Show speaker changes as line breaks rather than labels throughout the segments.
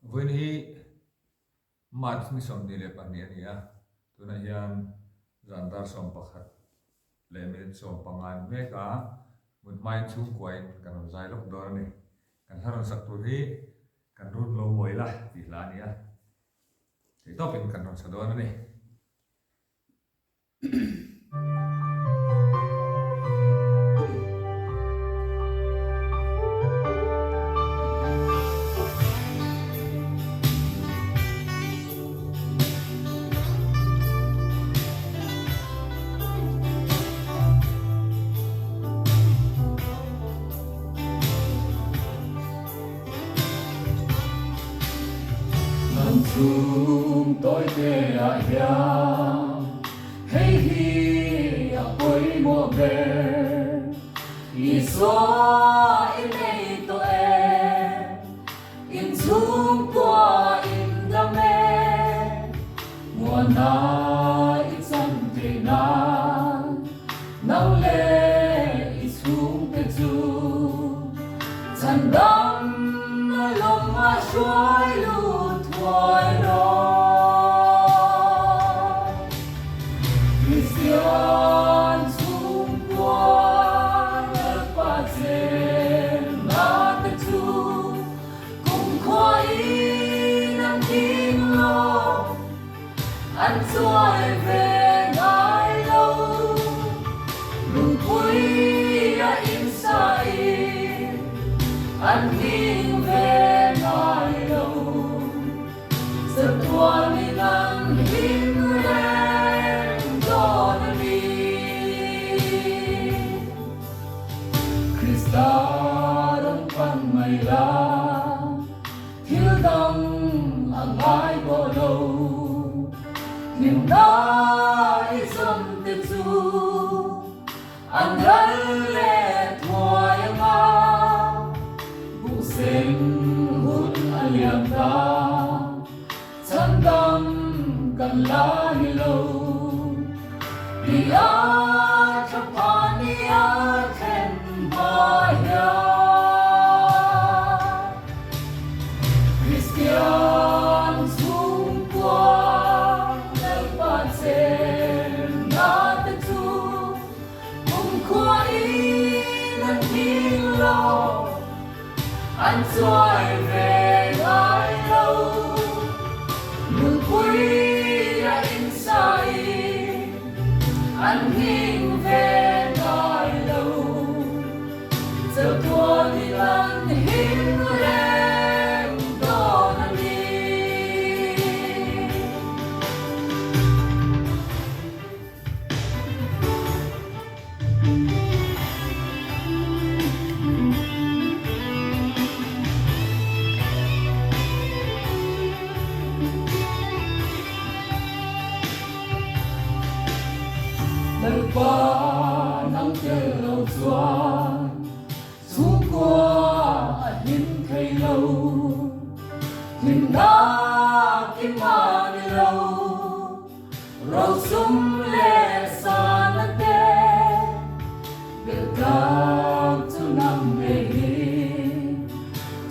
Với hi mát mi som đi lệ pani ani à tu na hian zan dar som pakhat le minute som pangan me ka một mai chhûngkuain kan zai lok dor ni kan haron sak tur hi kan run lo moi la ti la ni a ti topin kan ron sa don ni
Zoom tôi tê a hiang hey hi a poi mo ver I so in nei to in zoom qua in da me mo na in san te na nang le I zoom te zu chan dam na long a shuai lu Why not? Christian chhûngkuain nagpatsen natatu chhûngkuain ang hinlo an chuai ve ngai lo Buongpui in sai an hing ve ngai lo Sa tuwa nilang himren donali Krista ang pangmayla Hildang ang ay bolo Himna isang tetsu Ang ralet huway nga Buseng hun aliang ka Sandam kan lahilo Dia chapania ken bahya Christian chhûngkuain nagpatsen natatu Buongpui ang hilo an chuai ve ngai lo Buongpui in sai an hing ve ngai lo Sa tuwa nilang himren donali Nagpa ng kailaw chuan chhûngkuain at hin kailaw Himna kimani lo Rau sum le sanate Bilkag tunang behi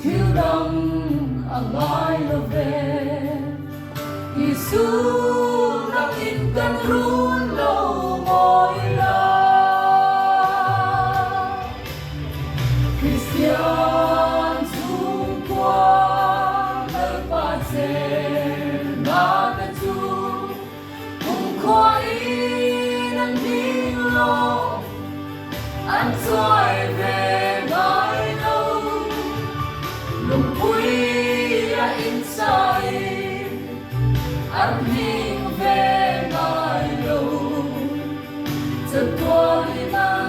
Hildang ang ay love Isu nang inkan run lo Christian chhûngkuain nagpatsen natatu Buongpui ang hilo an chuai ve ngai lo Lungleia in sai an hing ve ngai lo Sa tuwa nilang